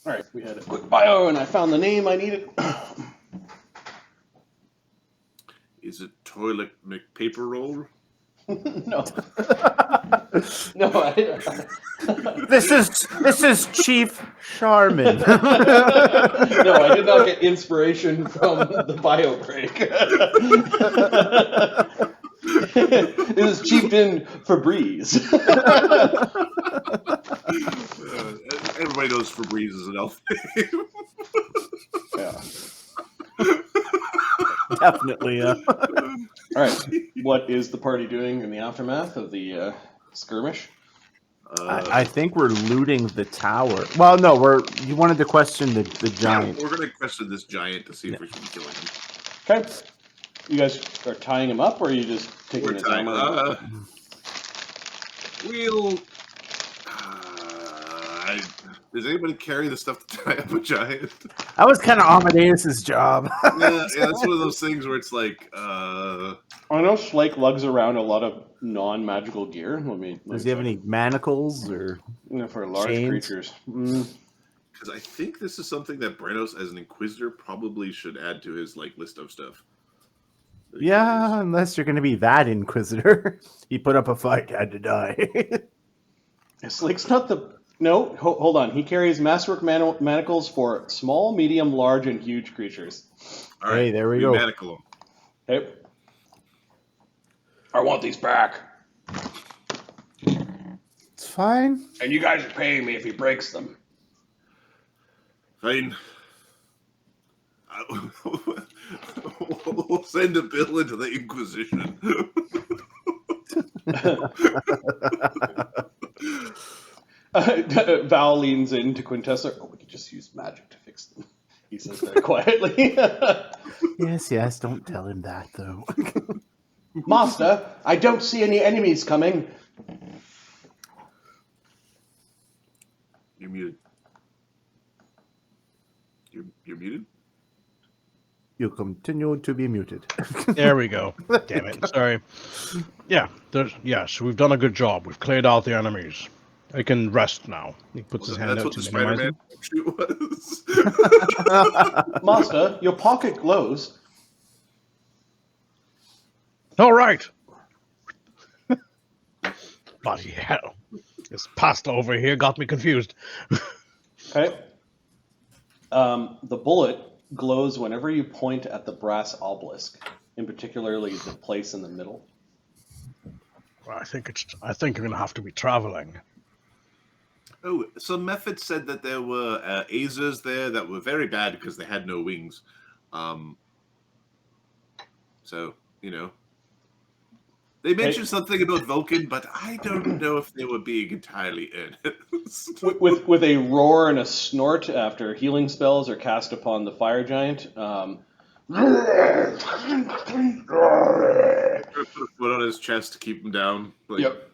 All right, we had a quick bio, and I found the name I needed. Is it Toilet McPaper Roll? No. No, This is Chief Charmin. No, I did not get inspiration from the bio break. This is Chieftain Febreze. Everybody knows Febreze is an elf name. Yeah. Definitely, yeah. All right. What is the party doing in the aftermath of the skirmish? I think we're looting the tower. Well, no, you wanted to question the giant. We're going to question this giant to see if we can kill him. Okay. You guys are tying him up, or are you just taking his armor? Does anybody carry the stuff to tie up a giant? That was kind of Amadeus's job. Yeah, it's one of those things where it's like. I know Slake lugs around a lot of non-magical gear. Does he have any manacles or for large chains? creatures? Because I think this is something that Brenos, as an Inquisitor, probably should add to his list of stuff. Yeah, unless you're going to be that Inquisitor. He put up a fight, had to die. Slake's not the... No, hold on. He carries masterwork manacles for small, medium, large, and huge creatures. All right, hey, there we go. Manacle him. Hey. I want these back. It's fine. And you guys are paying me if he breaks them. Fine. We'll send a bill into the Inquisition. Val leans into Quintessa. Oh, we could just use magic to fix them. He says very quietly. Yes, don't tell him that, though. Master, I don't see any enemies coming. You're muted. You're muted? You continue to be muted. There we go. Damn it. Sorry. Yeah, yes, we've done a good job. We've cleared out the enemies. I can rest now. He puts his hand out to minimize it. Was. Master, your pocket glows. All right. Bloody hell. This pasta over here got me confused. Okay. The bullet glows whenever you point at the brass obelisk, in particularly the place in the middle. Well, I think you're going to have to be traveling. Oh, some mephits said that there were Azers there that were very bad because they had no wings. So, they mentioned something about Vulcan, but I don't know if they were being entirely earnest. with a roar and a snort after healing spells are cast upon the fire giant. Put a foot on his chest to keep him down. Yep.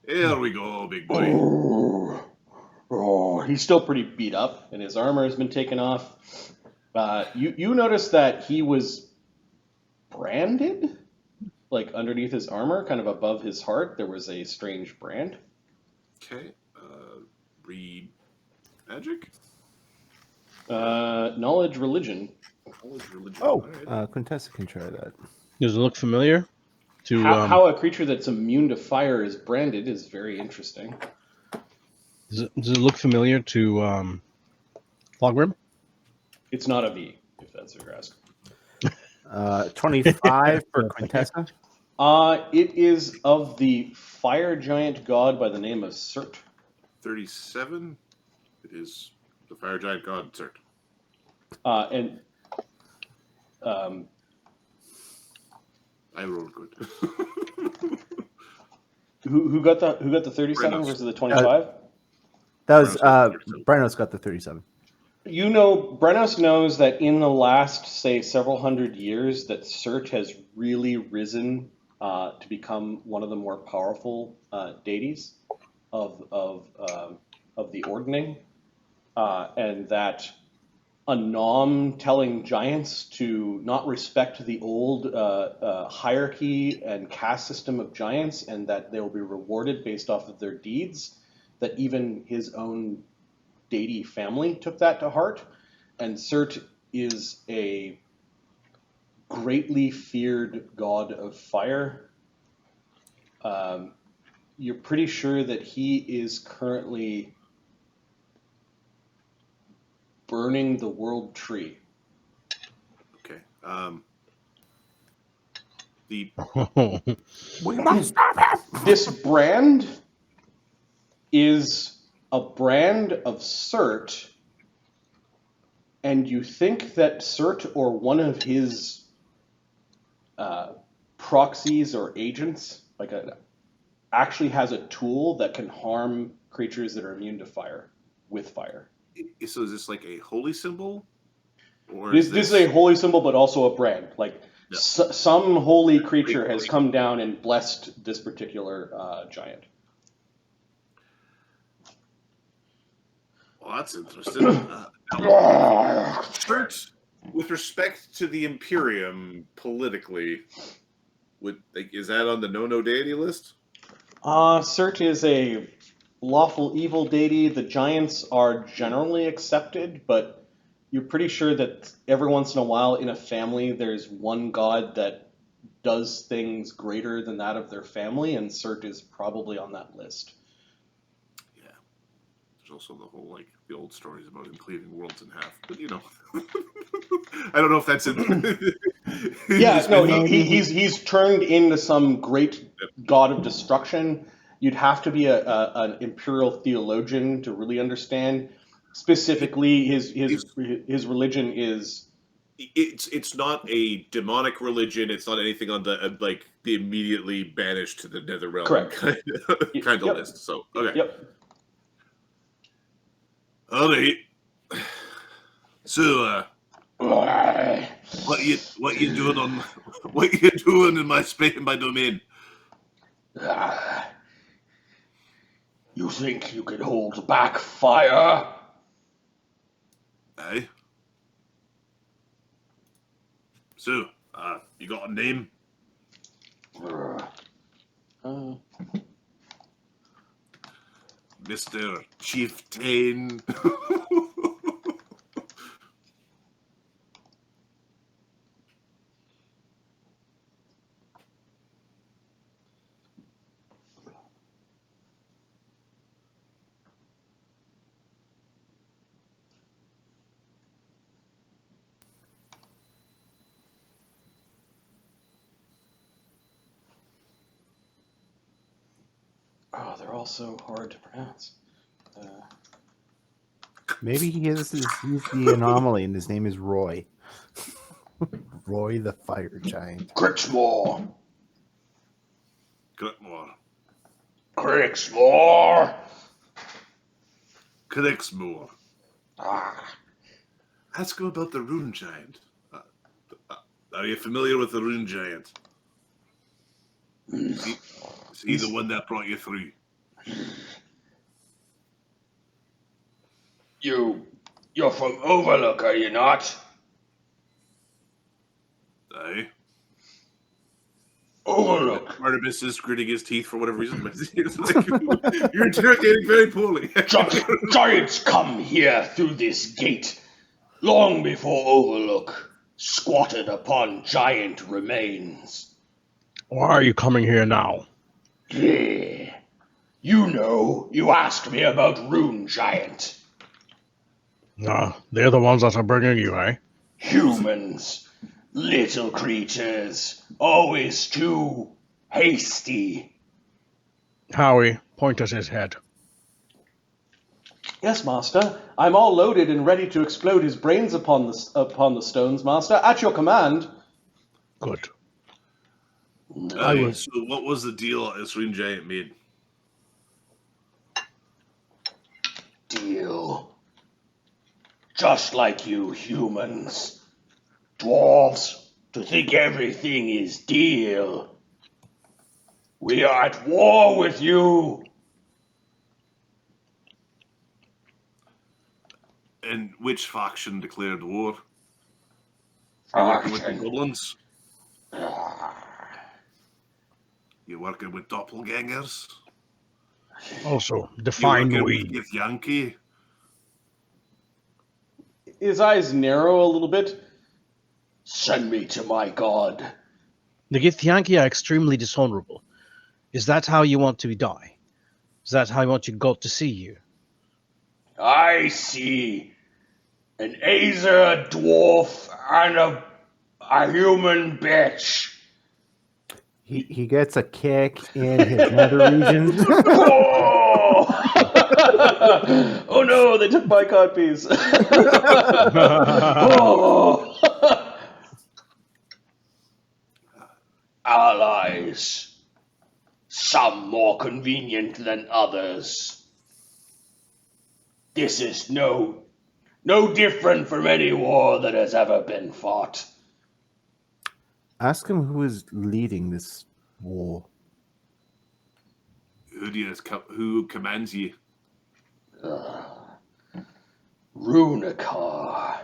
Here we go, big boy. He's still pretty beat up, and his armor has been taken off. You notice that he was branded? Like underneath his armor, kind of above his heart, there was a strange brand. Okay. Read magic? Knowledge religion. Oh, Quintessa can try that. Does it look familiar? How a creature that's immune to fire is branded is very interesting. Does it look familiar to Logrim? It's not a V, if that's what you're asking. 25 for Quintessa. It is of the fire giant god by the name of Cert. 37. It is the fire giant god Cert. I rolled good. Who got the 37 versus the 25? That was Brenos got the 37. Brenos knows that in the last, say, several hundred years, that Cert has really risen to become one of the more powerful deities of the Ordning, and that Anom telling giants to not respect the old hierarchy and caste system of giants, and that they will be rewarded based off of their deeds, that even his own deity family took that to heart, and Surt is a greatly feared god of fire. You're pretty sure that he is currently burning the world tree. Okay. The We must stop him. This brand is a brand of Surt, and you think that Surt or one of his proxies or agents, actually has a tool that can harm creatures that are immune to fire with fire. So is this like a holy symbol? Or This is a holy symbol, but also a brand. Yeah. Some holy creature has come down and blessed this particular giant. Well, that's interesting. Surt, with respect to the Imperium politically, is that on the no deity list? Surt is a lawful evil deity. The giants are generally accepted, but you're pretty sure that every once in a while in a family there's one god that does things greater than that of their family, and Surt is probably on that list. Yeah. There's also the whole, the old stories about him cleaving worlds in half. But, I don't know if that's it. Yeah, no, he's turned into some great god of destruction. You'd have to be an imperial theologian to really understand. Specifically, his religion is. It's not a demonic religion. It's not anything on the the immediately banished to the nether realm Correct. kind of Yep. list. So okay. Yep. All right. So what you doing in my domain? You think you can hold back fire? Aye. So, you got a name? Mr. Chieftain. Oh, they're all so hard to pronounce. Maybe he's the anomaly, and his name is Roy. Roy the Fire Giant. Crixmore. Crixmore. Ask him about the Rune Giant. Are you familiar with the Rune Giant? Is he the one that brought you through? You're from Overlook, are you not? Aye. Overlook. Artemis is gritting his teeth for whatever reason. You're interrogating very poorly. Giants come here through this gate, long before Overlook, squatted upon giant remains. Why are you coming here now? Yeah. You asked me about Rune Giant. They're the ones that are bringing you, eh? Humans, little creatures, always too hasty. Howie, point at his head. Yes, Master. I'm all loaded and ready to explode his brains upon the stones, Master. At your command. Good. So what was the deal this Rune Giant made? Deal. Just like you humans. Dwarves, to think everything is deal. We are at war with you. And which faction declared war? You working with the goblins? You working with doppelgangers? Also, You define working we. with Yankee? his eyes narrow a little bit. Send me to my god. The Githyanki are extremely dishonorable. Is that how you want to die? Is that how you want your god to see you? I see an Azer, a dwarf, and a human bitch. He gets a kick in his nether regions. Oh! Oh no, they took my codpiece. Oh! Allies. Some more convenient than others. This is no different from any war that has ever been fought. Ask him who is leading this war. Who commands you? Runikar.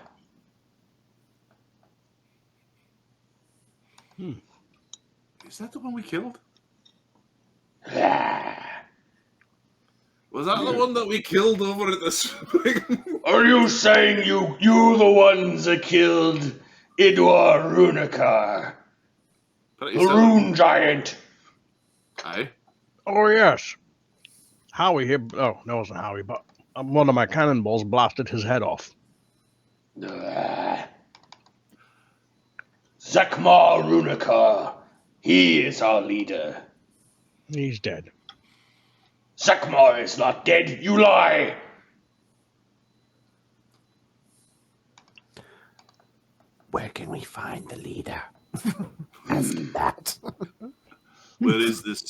Is that the one we killed? Ah. Was that the one that we killed over at the spring? Are you saying you the ones that killed Idwar Runikar? Pretty The certain. rune giant. Aye. Oh, yes. Howie here. Oh, that wasn't Howie, but one of my cannonballs blasted his head off. Zekmar Runikar. He is our leader. He's dead. Zekmar is not dead. You lie. Where can we find the leader? Ask him that. Where is this?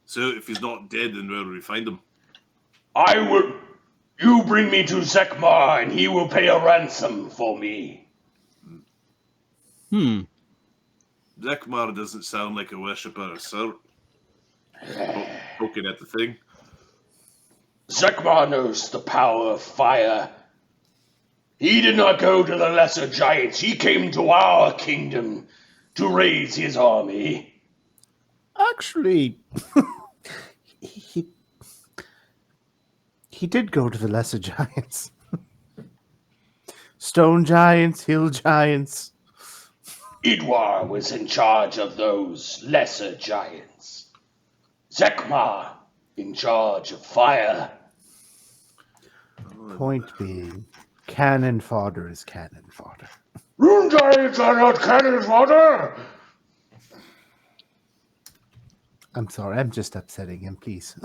So if he's not dead, then where will we find him? I will. You bring me to Zekmar, and he will pay a ransom for me. Zekmar doesn't sound like a worshipper of Sir. Poking at the thing. Zekmar knows the power of fire. He did not go to the lesser giants. He came to our kingdom to raise his army. Actually, he did go to the lesser giants. Stone giants, hill giants. Idwar was in charge of those lesser giants. Zekmar in charge of fire. Point being, cannon fodder is cannon fodder. Rune giants are not cannon fodder! I'm sorry, I'm just upsetting him, please.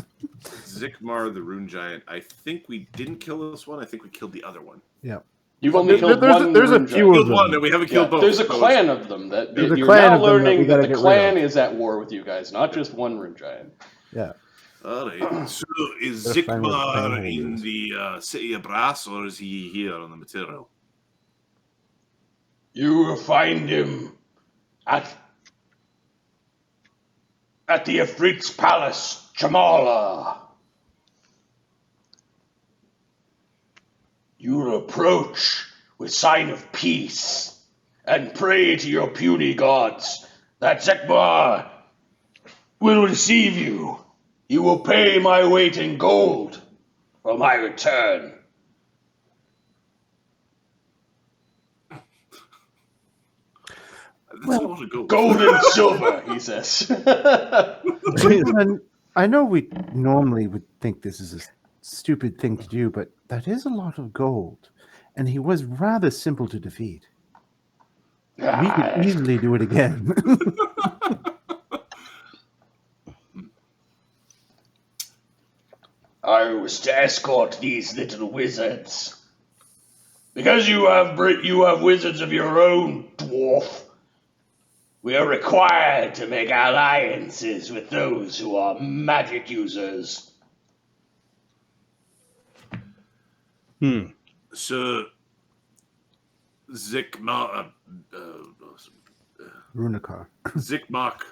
Zikmar the Rune Giant. I think we didn't kill this one. I think we killed the other one. Yeah. You've only killed one. There's a Rune few giant. of Killed one, them. and we haven't Yeah, killed both. there's a so clan of them that There's a you're clan now of them that we learning that gotta the get rid clan of. is at war with you guys, not just one rune giant. Yeah. All right. So is They're fine with Zikmar clan in holders. the city of Brass, or is he here on the material? You will find him at the Ifrit's palace, Jamala. You will approach with sign of peace and pray to your puny gods that Zekmar will receive you. You will pay my weight in gold for my return. That's a lot of gold. Gold and silver, he says. Gentlemen, I know we normally would think this is a stupid thing to do, but that is a lot of gold. And he was rather simple to defeat. We could easily do it again. I was to escort these little wizards. Because you have wizards of your own, dwarf. We are required to make alliances with those who are magic users. So Zikmar, Runikar. Zikmak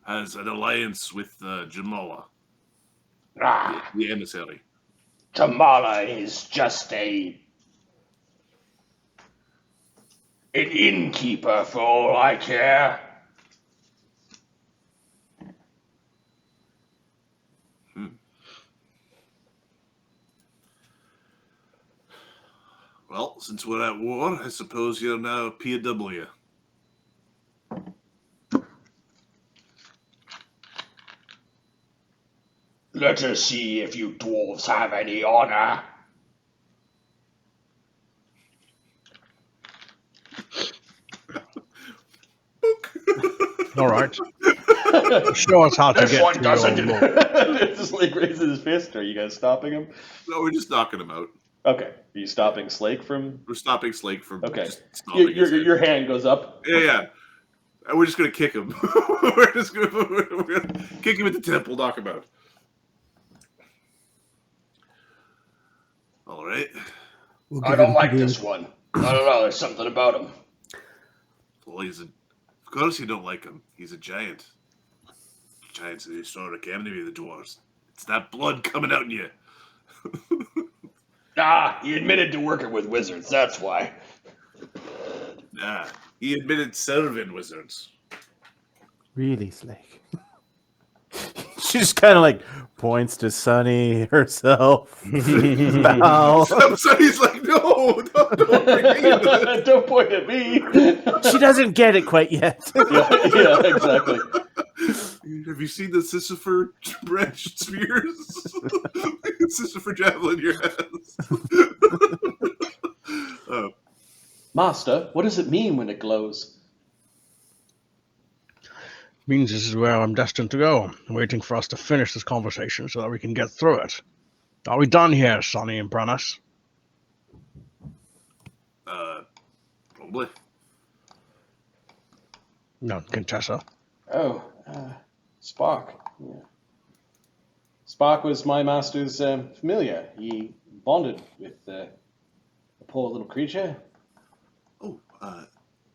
has an alliance with Jamala, Ah, the emissary. Tamala is just an innkeeper for all I care. Well, since we're at war, I suppose you're now a POW. Let us see if you dwarves have any honor. All right. Show us how to This get one to doesn't. your lord. Just like raises his fist. Are you guys stopping him? No, we're just knocking him out. Okay. Are you stopping Slake from? We're stopping Slake from Okay. just stomping his head. Your hand goes up. Yeah. And we're just gonna kick him. we're gonna kick him at the temple, knock him out. All right. We'll I give don't him like the- this one. I don't know. There's something about him. Well, of course you don't like him. He's a giant. Giants in the historic enemy of the dwarves. It's that blood coming out in you. He admitted to working with wizards. That's why. Nah, he admitted serving wizards. Really, Slake. She just kind of like points to Sunny herself. Bow. So he's like, no, don't bring me into this. Don't point at me. She doesn't get it quite yet. yeah, exactly. Have you seen the Sisyphur branch spears? Sisyphur javelin in your hands. Master, what does it mean when it glows? Means this is where I'm destined to go, waiting for us to finish this conversation so that we can get through it. Are we done here, Sonny and Brannis? Probably. No, Quintessa. Oh, Spark. Yeah. Spark was my master's familiar. He bonded with a poor little creature. Oh,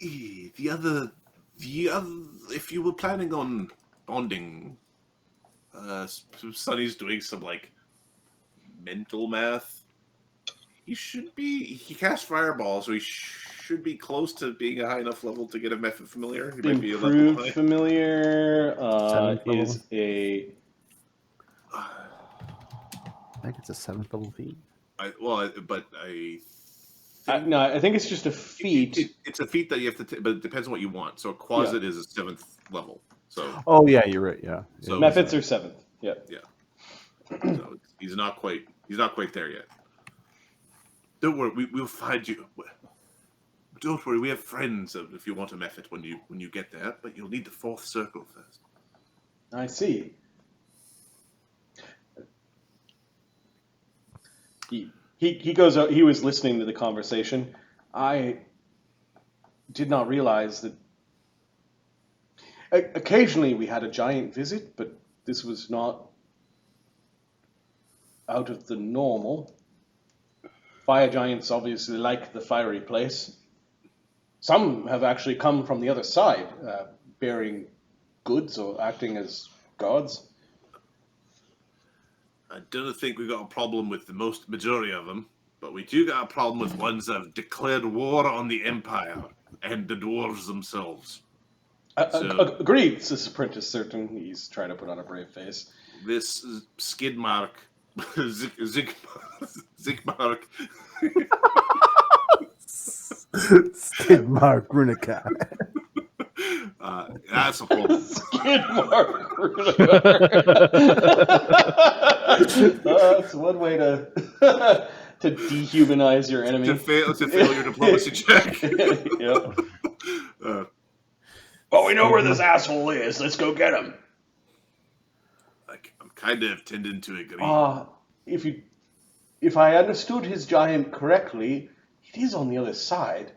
the other, if you were planning on bonding, Sonny's doing some, like, mental math. He casts Fireball, so he should be close to being a high enough level to get a method familiar. He might be a level Improved high. familiar Seventh level. is a... I think it's a 7th level feat. no, I think it's just a feat. It's a feat that you have to, but it depends on what you want. So a Quasit is a 7th level. So Oh yeah, you're right. Yeah. So- Mephits are 7th. Yeah. So he's not quite there yet. Don't worry, we'll find you. Don't worry, we have friends if you want a method when you get there, but you'll need the 4th circle first. I see. He goes out. He was listening to the conversation. I did not realize that. Occasionally we had a giant visit, but this was not out of the normal. Fire giants obviously like the fiery place. Some have actually come from the other side, bearing goods or acting as gods. I don't think we've got a problem with the majority of them, but we do got a problem with ones that have declared war on the Empire and the dwarves themselves. Agreed, says Apprentice Certain. He's trying to put on a brave face. This Skidmark, Zigmark, Skidmark Runica. that's a problem. Skidmark. That's one way to to dehumanize your enemy. to fail your diplomacy check. Yep. Well, we know where this asshole is. Let's go get him. Like, I'm kind of tending to agree. If I understood his giant correctly, it is on the other side.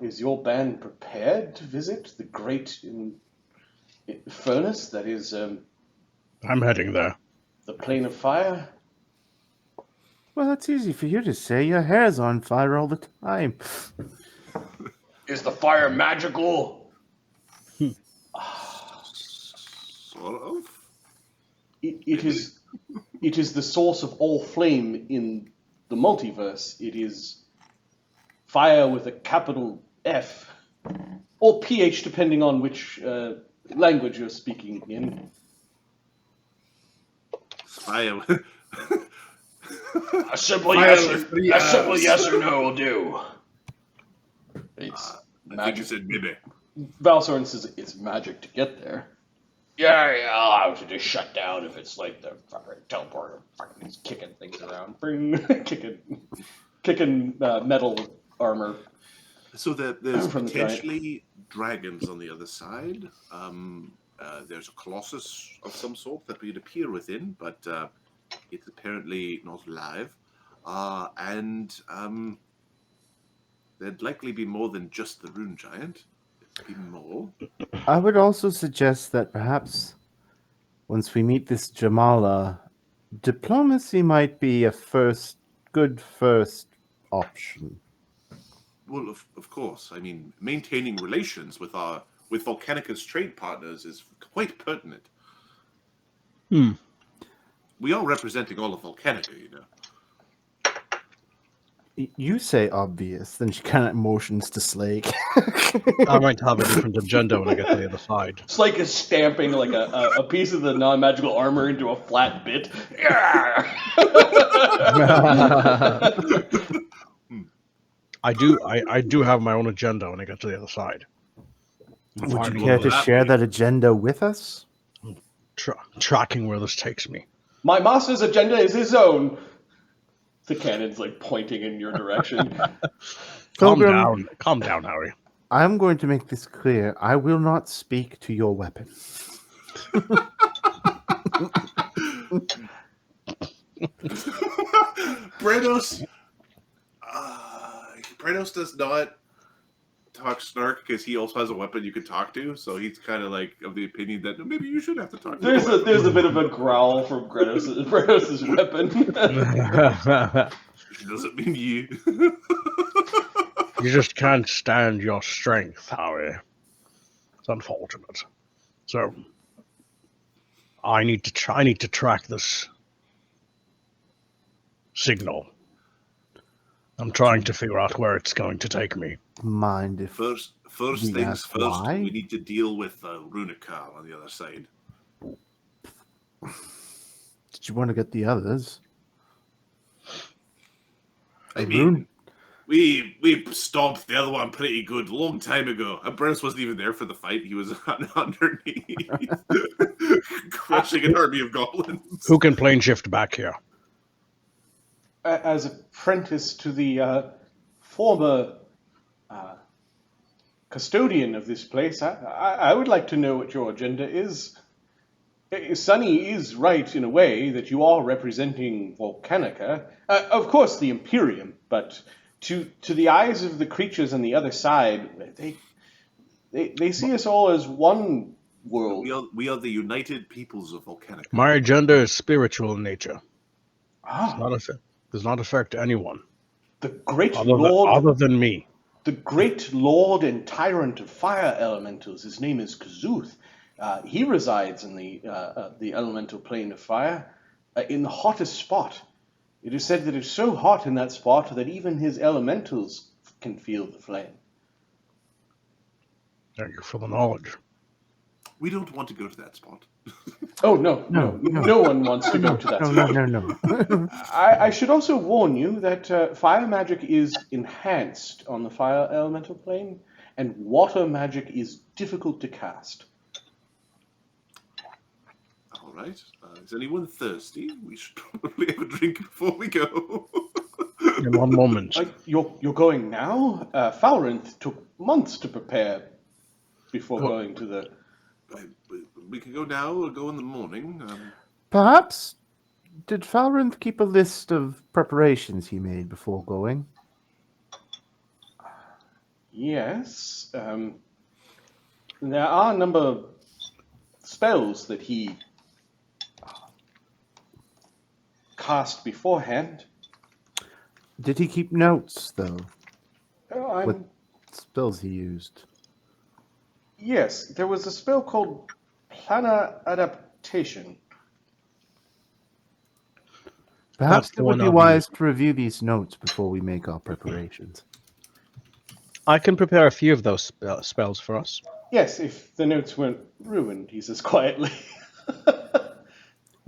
Is your band prepared to visit the great furnace that is I'm heading there. the plane of fire? Well, it's easy for you to say. Your hair's on fire all the time. Is the fire magical? Sort of. It is the source of all flame in the multiverse. It is fire with a capital F or PH, depending on which language you're speaking in. Fire. A simple Fire yes or no will do. It's I think you said maybe. Valsoren says it's magic to get there. Yeah, I'll have to just shut down if it's like the fucking teleporter. Fucking he's kicking things around. kicking metal armor. So there's From the giant. potentially dragons on the other side. There's a colossus of some sort that would appear within, but it's apparently not alive. And there'd likely be more than just the rune giant. It'd be more. I would also suggest that perhaps once we meet this Jamala, diplomacy might be a good first option. Well, of course. I mean, maintaining relations with Volcanica's trade partners is quite pertinent. We are representing all of Volcanica, you know. You say obvious, then she kind of motions to Slake. I might have a different agenda when I get to the other side. Slake is stamping like a piece of the non-magical armor into a flat bit. Yeah. I do have my own agenda when I get to the other side. Would you care to share that agenda with us? Tracking where this takes me. My master's agenda is his own. The cannon's like pointing in your direction. Pilgrim, Calm down, Harry. I'm going to make this clear. I will not speak to your weapon. Brenos does not talk snark because he also has a weapon you can talk to, so he's kind of like of the opinion that maybe you should have to talk to There's a bit of a growl from Brenos' weapon. It doesn't mean you. You just can't stand your strength, Harry. It's unfortunate. So I need to track this signal. I'm trying to figure out where it's going to take me. Mind if First we things ask first, why? we need to deal with Runica on the other side. Did you want to get the others? I mean, we stomped the other one pretty good a long time ago. And Brenos wasn't even there for the fight. He was underneath, crushing an army of goblins. Who can plane shift back here? As apprentice to the former custodian of this place, I would like to know what your agenda is. Sunny is right in a way that you are representing Volcanica, of course the Imperium, but to the eyes of the creatures on the other side, they see us all as one world. We are the united peoples of Volcanica. My agenda is spiritual in nature. Ah, Does not affect anyone the great lord, other than me. the great lord and tyrant of fire elementals. His name is Kazuth. He resides in the elemental plane of fire, in the hottest spot. It is said that it's so hot in that spot that even his elementals can feel the flame. Thank you for the knowledge. We don't want to go to that spot. Oh, no one wants to go to that spot. No. I should also warn you that fire magic is enhanced on the fire elemental plane, and water magic is difficult to cast. All right. Is anyone thirsty? We should probably have a drink before we go. In one moment. You're going now? Falrinth took months to prepare before going to the... We can go now or go in the morning. Perhaps, did Falrinth keep a list of preparations he made before going? Yes. There are a number of spells that he cast beforehand. Did he keep notes, though? Oh, What spells he used? Yes, there was a spell called Planar Adaptation. Perhaps That's the it would one be I'll wise to review these notes before we make our preparations. I can prepare a few of those spells for us. Yes, if the notes weren't ruined, he says quietly.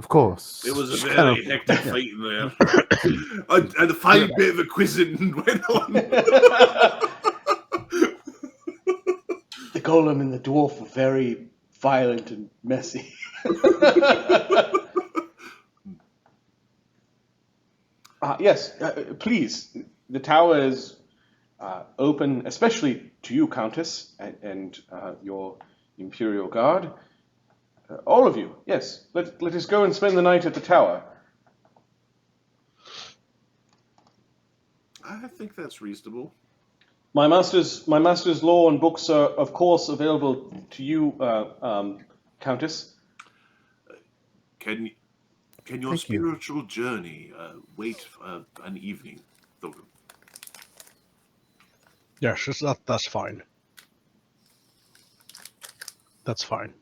Of course. It was a Just very kind of- hectic fight in there. And a fine bit of a quizzing went on. The golem and the dwarf were very violent and messy. Yes, please. The tower is open, especially to you, Countess, and your Imperial Guard. All of you, yes. Let us go and spend the night at the tower. I think that's reasonable. My master's law and books are, of course, available to you, Countess. Can your Thank you. spiritual journey wait an evening, though? Yes, that's fine. That's fine.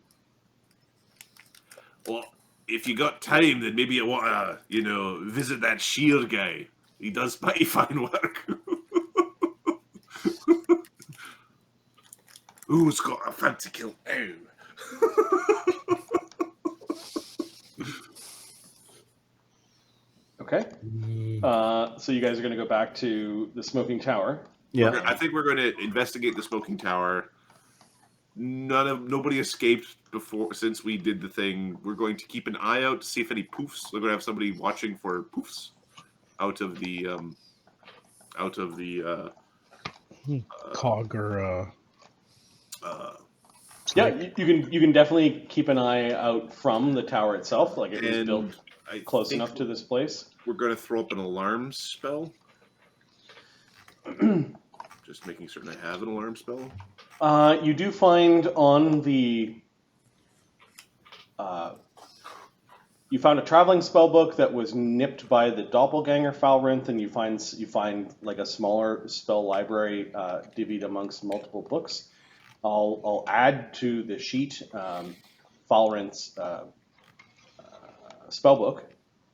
Well, if you got time, then maybe you want to, visit that Sheer guy. He does mighty fine work. Who's got a fancy kill now? Okay. So you guys are going to go back to the smoking tower. Yeah. I think we're going to investigate the smoking tower. Nobody escaped since we did the thing. We're going to keep an eye out to see if any poofs. We're going to have somebody watching for poofs out of the Cog or Yeah, you can definitely keep an eye out from the tower itself. Like it was built close enough to this place. We're going to throw up an alarm spell. Just making certain I have an alarm spell. You do find on the you found a traveling spell book that was nipped by the doppelganger Falrinth, and you find like a smaller spell library divvied amongst multiple books. I'll add to the sheet Falrinth's spell book.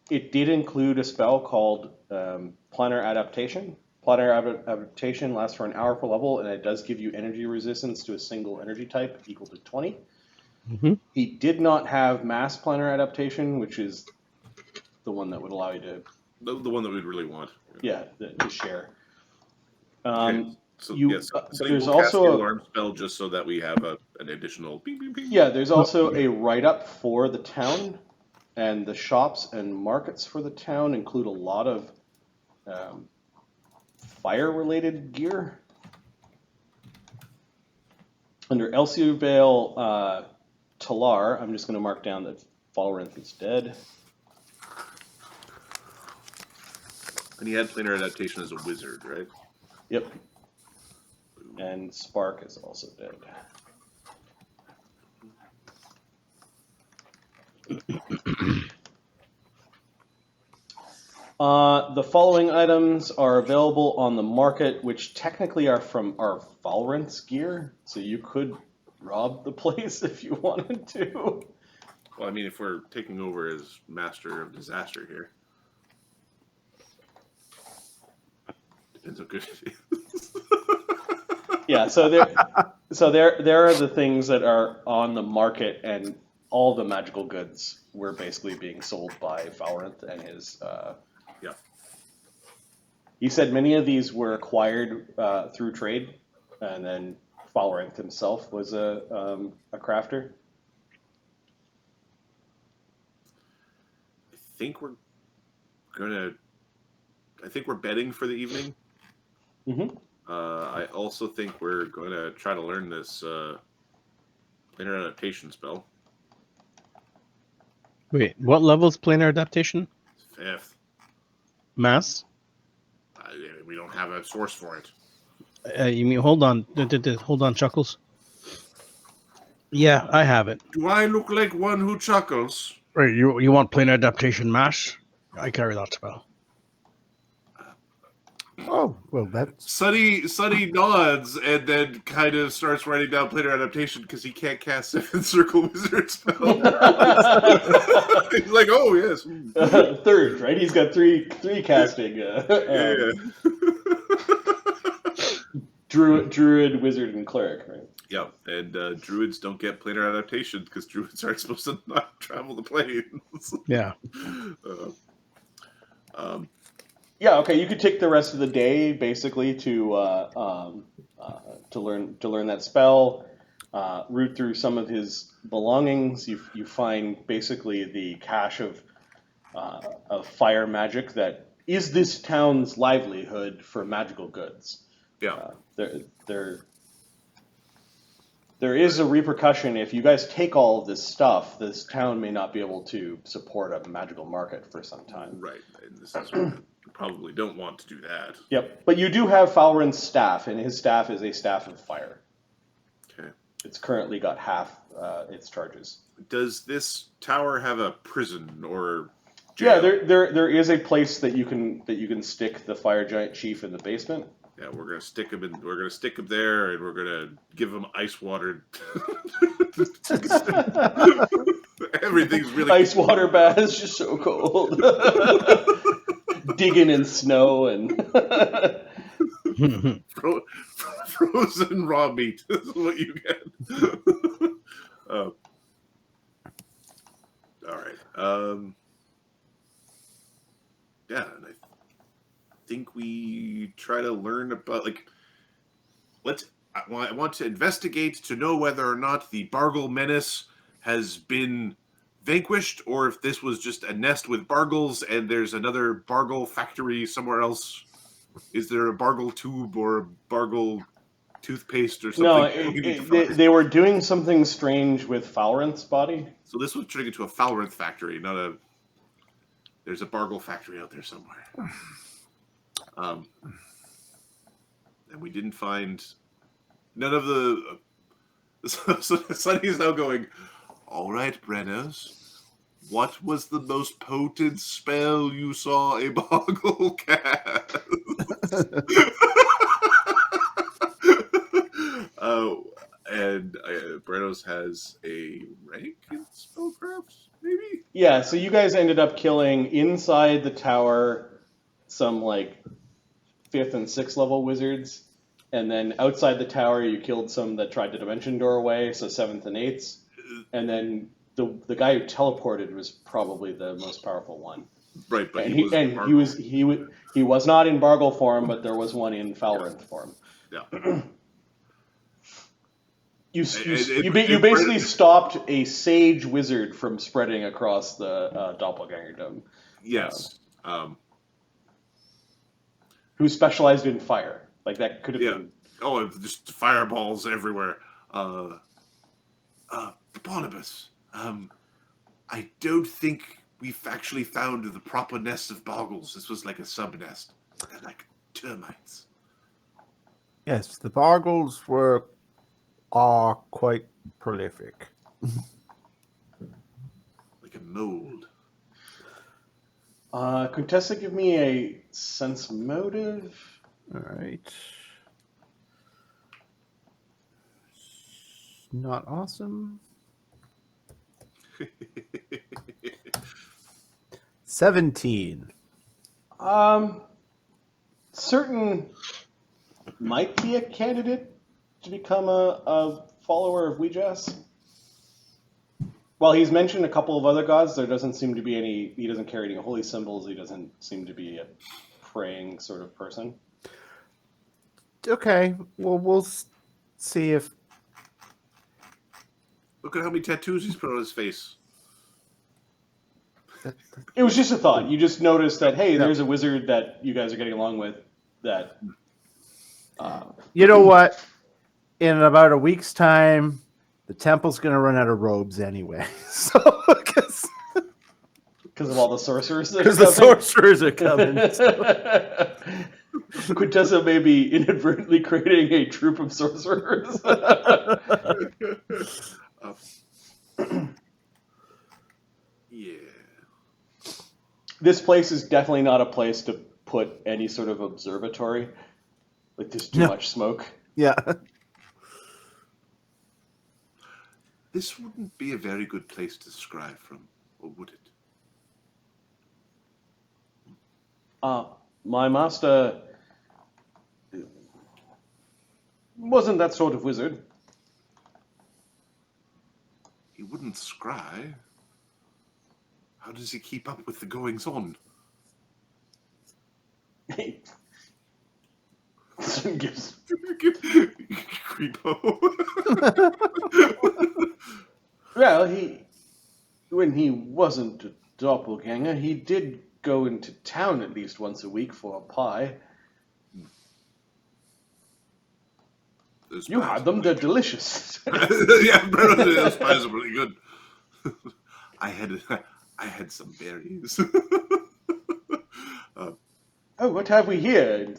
It did include a spell called Planar Adaptation. Planar Adaptation lasts for an hour per level, and it does give you energy resistance to a single energy type equal to 20. Mm-hmm. He did not have Mass Planar Adaptation, which is the one that would allow you to... The one that we'd really want. Yeah, to share. Okay. So, there's we'll also cast the a- alarm spell just so that we have an additional ping, ping, ping. Yeah, there's also a write-up for the town, and the shops and markets for the town include a lot of fire-related gear. Under Elsiu Vale Talar, I'm just going to mark down that Falrinth is dead. And he had planar adaptation as a wizard, right? Yep. And Spark is also dead. The following items are available on the market, which technically are from our Falrinth's gear, so you could rob the place if you wanted to. Well, I mean, if we're taking over as master of disaster here, depends how good it is. Yeah, so there are the things that are on the market, and all the magical goods were basically being sold by Falrinth and his. Yeah. He said many of these were acquired through trade, and then Falrinth himself was a crafter. I think we're betting for the evening. Mm-hmm. I also think we're going to try to learn this planar adaptation spell. Wait, what level's planar adaptation? 5th. Mass? We don't have a source for it. You mean, hold on. Hold on, Chuckles. Yeah, I have it. Do I look like one who chuckles? Wait, you want planar adaptation mass? I carry that spell. Oh, well, that's Sunny nods and then kind of starts writing down planar adaptation because he can't cast 7th Circle Wizard spell. He's like, oh, yes. Third, right? He's got three casting. Yeah. Druid, wizard, and cleric, right? Yeah, and druids don't get planar adaptation because druids aren't supposed to not travel the planes. Yeah. Yeah, okay. You could take the rest of the day basically to learn that spell. Root through some of his belongings. You find basically the cache of fire magic that is this town's livelihood for magical goods. Yeah. There is a repercussion if you guys take all of this stuff. This town may not be able to support a magical market for some time. Right, and this is we probably don't want to do that. Yep, but you do have Falren's staff, and his staff is a staff of fire. Okay. It's currently got half its charges. Does this tower have a prison or jail? Yeah, there is a place that you can stick the fire giant chief in the basement. Yeah, we're gonna stick him in. We're gonna stick him there, and we're gonna give him ice water. Everything's really Ice water bath is just so cold. Digging in snow and frozen raw meat is what you get. All right. Yeah, and I think we try to learn about I want to investigate to know whether or not the Bargle menace has been vanquished, or if this was just a nest with Bargles and there's another Bargle factory somewhere else. Is there a Bargle tube or a Bargle toothpaste or something? No, they were doing something strange with Falren's body. So this was turning into a Falrinth factory, not a. There's a Bargle factory out there somewhere. And we didn't find none of the. So Sonny's now going, all right, Brennos, what was the most potent spell you saw a Boggle cast? And Brennos has a rank in spellcraft, maybe? Yeah, so you guys ended up killing inside the tower some like 5th and 6th level wizards, and then outside the tower you killed some that tried to dimension door away, so 7th and 8th, and then the guy who teleported was probably the most powerful one. Right, but And he was not in Bargle form, but there was one in Falrinth form. Yeah. You basically stopped a sage wizard from spreading across the doppelganger dome. Yes. Who specialized in fire. Like that could have been. Oh, just fireballs everywhere. Barnabas, I don't think we've actually found the proper nest of Boggles. This was like a sub-nest. They're like termites. Yes, the Bargles are quite prolific. Like a mold. Quintessa, give me a sense motive. All right. Not awesome. 17. Certain might be a candidate to become a follower of Ouija's. While he's mentioned a couple of other gods, there doesn't seem to be any. He doesn't carry any holy symbols. He doesn't seem to be a praying sort of person. Okay, well, we'll see if. Look at how many tattoos he's put on his face. It was just a thought. You just noticed that, hey, there's a wizard that you guys are getting along with that. You know what? In about a week's time, the temple's going to run out of robes anyway. So, because of all the sorcerers. Because the sorcerers are coming. Quintessa may be inadvertently creating a troop of sorcerers. Yeah. This place is definitely not a place to put any sort of observatory. Like, there's too much smoke. Yeah. This wouldn't be a very good place to scribe from, or would it? My master wasn't that sort of wizard. He wouldn't scry. How does he keep up with the goings on? Gives- Creepo. Well, when he wasn't a doppelganger, he did go into town at least once a week for a pie. Those You pies had are them; they're really delicious. good. Yeah, those pies are really good. I had some berries. Oh, what have we here?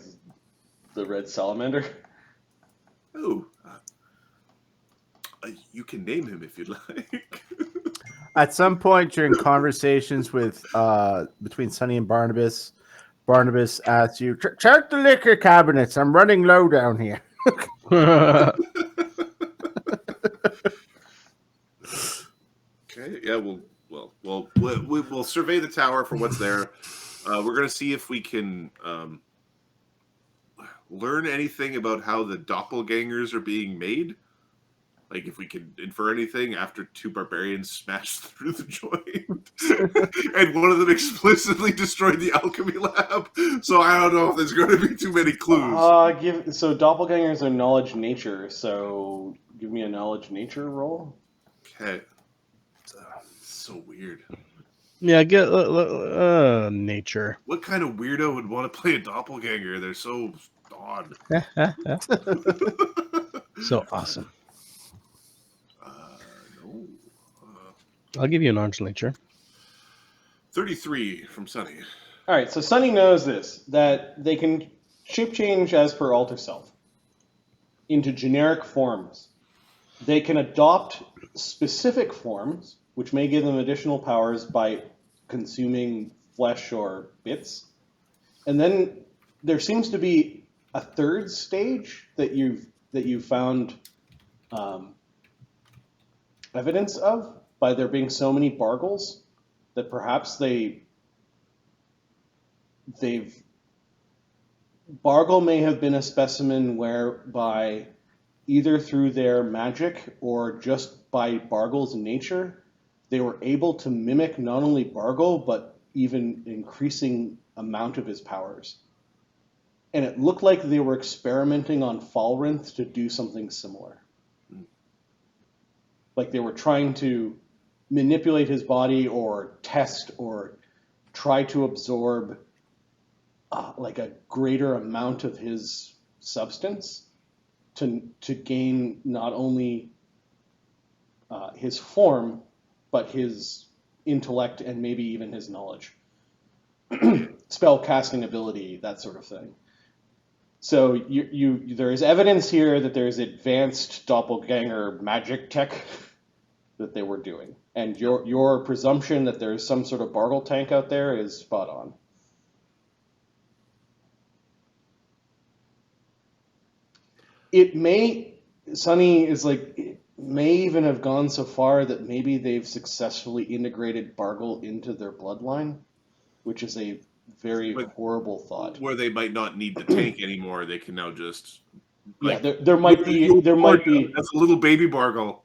The red salamander. You can name him if you'd like. At some point during conversations with between Sonny and Barnabas, Barnabas asks you, "Check the liquor cabinets. I'm running low down here." Okay, yeah, we'll survey the tower for what's there. We're gonna see if we can learn anything about how the doppelgangers are being made. Like if we can infer anything after two barbarians smashed through the joint, and one of them explicitly destroyed the alchemy lab. So I don't know if there's going to be too many clues. So doppelgangers are knowledge nature. So give me a knowledge nature roll. Okay, so weird. Yeah, get nature. What kind of weirdo would want to play a doppelganger? They're so odd. So awesome. No. I'll give you an orange nature. 33 from Sunny. All right. So Sunny knows this, that they can shape change as per alter self into generic forms. They can adopt specific forms, which may give them additional powers by consuming flesh or bits. And then there seems to be a third stage that you've found evidence of by there being so many bargles that perhaps Bargle may have been a specimen whereby either through their magic or just by Bargle's nature, they were able to mimic not only Bargle, but even increasing amount of his powers. And it looked like they were experimenting on Falrinth to do something similar. Like they were trying to manipulate his body or test or try to absorb like a greater amount of his substance to gain not only his form, but his intellect and maybe even his knowledge. Spell casting ability, that sort of thing. So there is evidence here that there is advanced doppelganger magic tech that they were doing. And your presumption that there is some sort of Bargle tank out there is spot on. Sunny is like, it may even have gone so far that maybe they've successfully integrated Bargle into their bloodline, which is a very horrible thought. Where they might not need the tank anymore, they can now just there might be as a little baby Bargle.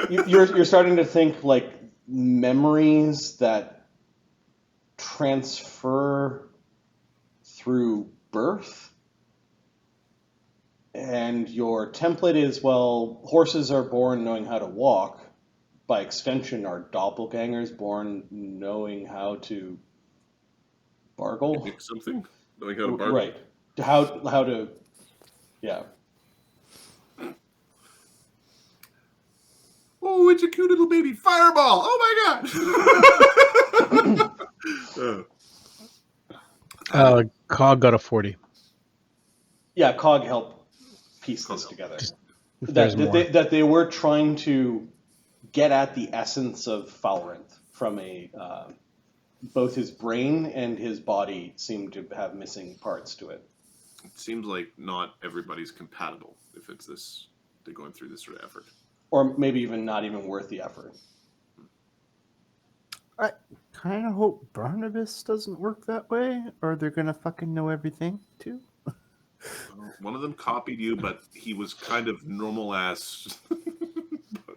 you're starting to think like memories that transfer through birth. And your template is, well, horses are born knowing how to walk. By extension, are doppelgangers born knowing how to bargle? Pick something? Knowing how to bargle? Right. How to, yeah. Oh, it's a cute little baby fireball! Oh my god! Cog got a 40. Yeah, Cog helped piece this together. If there's more. That they were trying to get at the essence of Falrinth from both his brain and his body seemed to have missing parts to it. It seems like not everybody's compatible if it's this, they're going through this sort of effort. Or maybe even not even worth the effort. I kind of hope Barnabas doesn't work that way, or they're gonna fucking know everything too. One of them copied you, but he was kind of normal ass.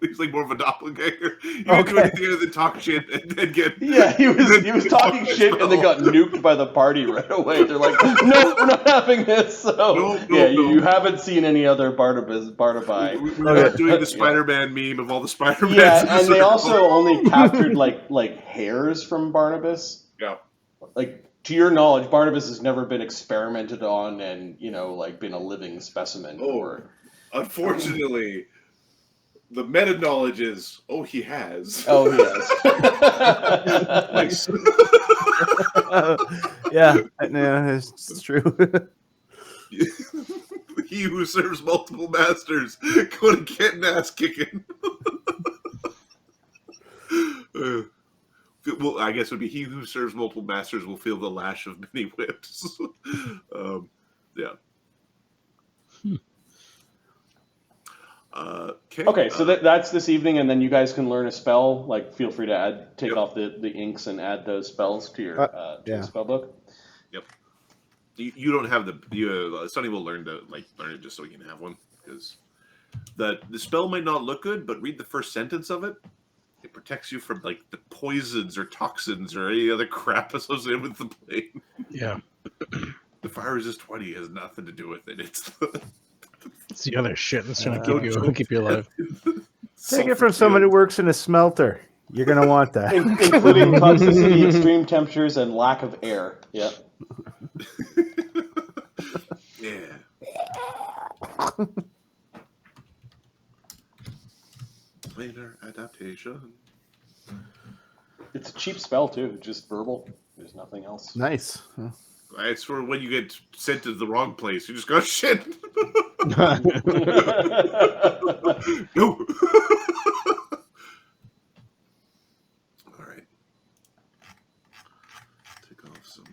He's like more of a doppelganger. You didn't do anything other than talk shit and then get. Yeah, he was talking shit and then got nuked by the party right away. They're like, no, we're not having this. So you haven't seen any other Barnaby. We're not doing the Spider-Man meme of all the Spider-Mans. Yeah, and they also only captured like hairs from Barnabas. Yeah. Like, to your knowledge, Barnabas has never been experimented on and, like been a living specimen. Unfortunately, the meta knowledge is, he has. Oh, he has. Yeah, it's true. He who serves multiple masters going to get an ass kicking. Well, I guess it would be he who serves multiple masters will feel the lash of many whips. Yeah. Okay, so that's this evening, and then you guys can learn a spell. Like, feel free to take off the inks and add those spells to your the spell book. Yep. You don't have Sonny will learn it just so he can have one, because the spell might not look good, but read the first sentence of it. It protects you from like the poisons or toxins or any other crap associated with the plane. Yeah. The fire resist 20 has nothing to do with it. It's the other shit that's going to keep you alive. Take it from someone who works in a smelter. You're going to want that. Including toxicity, extreme temperatures, and lack of air. Yep. Yeah. Planar adaptation. It's a cheap spell too, just verbal. There's nothing else. Nice. It's for when you get sent to the wrong place. You just go, shit. No. All right. Take off some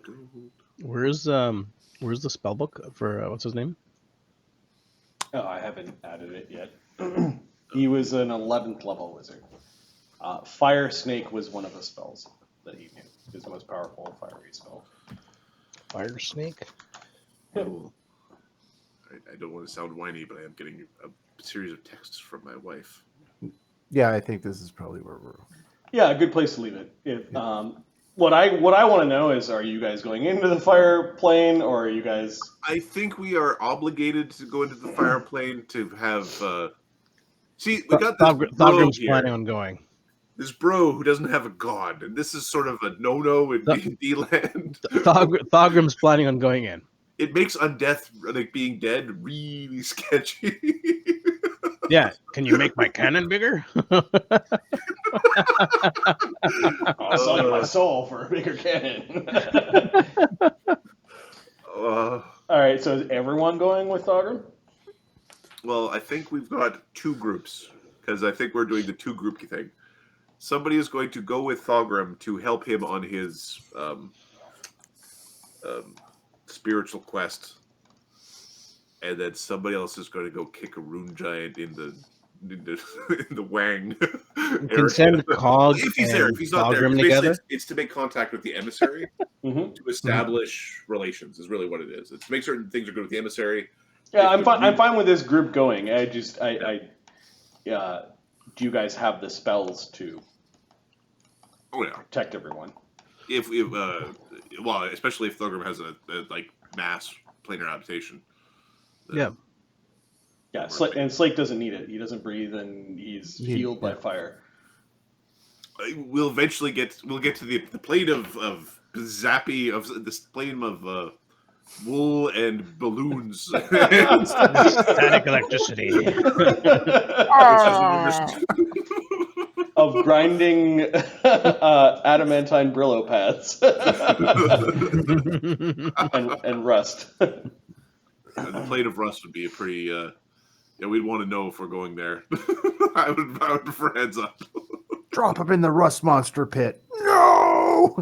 gold. Where's the spell book for what's his name? Oh, I haven't added it yet. He was an 11th level wizard. Fire Snake was one of the spells that he knew. His most powerful fiery spell. Fire Snake? Cool. I don't want to sound whiny, but I am getting a series of texts from my wife. Yeah, I think this is probably where we're... Yeah, a good place to leave it. What I want to know is, are you guys going into the fire plane, or are you guys... I think we are obligated to go into the fire plane to have... See, we got this bro here. Planning on going. This bro who doesn't have a god, and this is sort of a no-no in D&D land. Thogrim's planning on going in. It makes undeath, like being dead, really sketchy. Yeah, can you make my cannon bigger? I'll sell you my soul for a bigger cannon. All right, so is everyone going with Thogrim? Well, I think we've got two groups, because I think we're doing the two-group thing. Somebody is going to go with Thogrim to help him on his spiritual quest, and then somebody else is going to go kick a rune giant in the wang. You can send Cog if he's there. If he's not there, together. It's to make contact with the emissary to establish relations. Is really what it is. It's to make certain things are good with the emissary. Yeah, I'm fine with this group going. Do you guys have the spells to protect everyone? Well, especially if Thogrim has a mass planar adaptation. Yeah, and Slake doesn't need it. He doesn't breathe, and he's healed by fire. We'll eventually get to the plane of zappy of this plane of wool and balloons. Static electricity. Of grinding adamantine Brillo pads and rust. The plate of rust would be a pretty. We'd want to know if we're going there. I would prefer heads up. Drop him in the rust monster pit. No.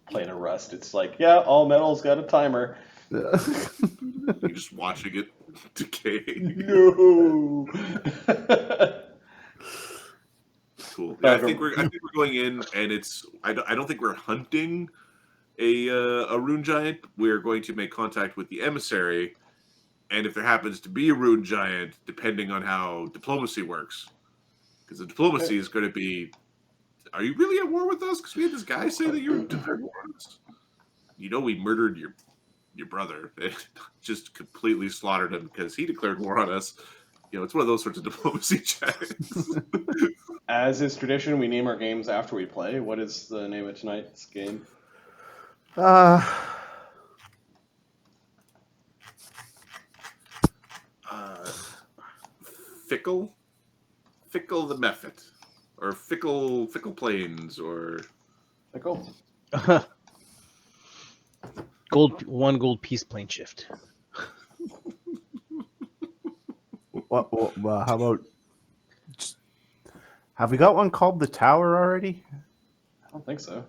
Plate of rust. It's like, all metal's got a timer. You're just watching it decay. No. Cool. Yeah, I think we're going in, and it's. I don't think we're hunting a rune giant. We're going to make contact with the emissary And if there happens to be a rune giant, depending on how diplomacy works, because the diplomacy is going to be, are you really at war with us? Because we had this guy say that you declared war on us. You know, we murdered your brother. Just completely slaughtered him because he declared war on us. You know, it's one of those sorts of diplomacy checks. As is tradition, we name our games after we play. What is the name of tonight's game? Fickle the Mephit, or fickle plains, or Fickle? One gold peace plane shift. Well, how about? Have we got one called the Tower already? I don't think so.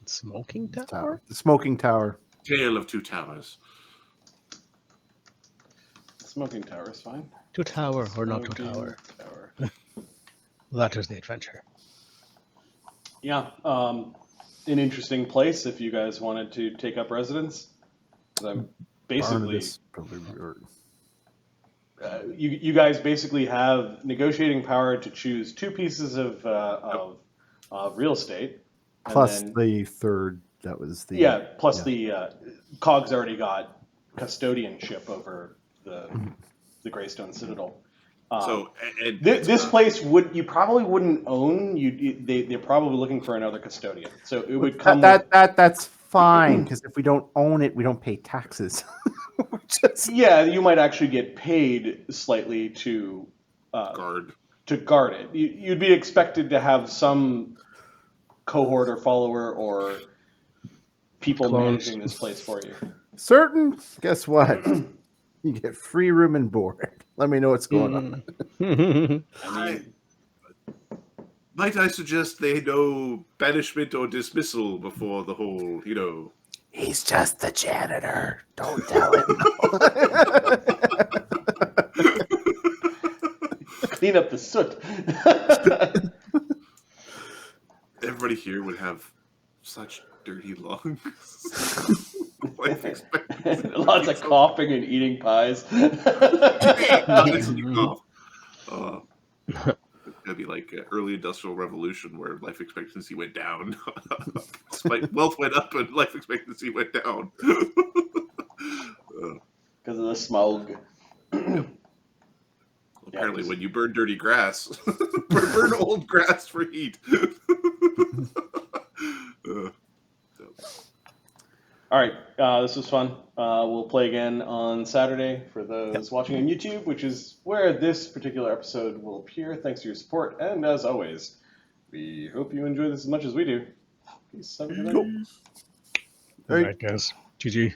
Smoking tower? The Smoking Tower. Tale of Two Towers. Smoking Tower is fine. Two tower or not two Smoking tower? Tower. That is the adventure. Yeah, an interesting place if you guys wanted to take up residence. I'm basically, Barnabas, probably, you guys basically have negotiating power to choose two pieces of real estate. and plus then- the third. That was the the Cog's already got custodianship over the Greystone Citadel. This place you probably wouldn't own. They're probably looking for another custodian. So it would come. That's fine because if we don't own it, we don't pay taxes. Yeah, you might actually get paid slightly to Guard. it. You'd be expected to have some cohort or follower or people Clones. managing this place for you. Certain. Guess what? You get free room and board. Let me know what's going on. I mean, Might I suggest they know banishment or dismissal before the whole, He's just the janitor. Don't tell him. clean up the soot. Everybody here would have such dirty lungs. Life expectancy. Lots of coughing and eating pies. That'd be like early industrial revolution where life expectancy went down. Wealth went up and life expectancy went down. Because of the smoke. Apparently, when you burn dirty grass, burn old grass for heat. All right, this was fun. We'll play again on Saturday for those watching on YouTube, which is where this particular episode will appear. Thanks for your support, and as always, we hope you enjoy this as much as we do. Peace. Have a good night. All right, guys. GG.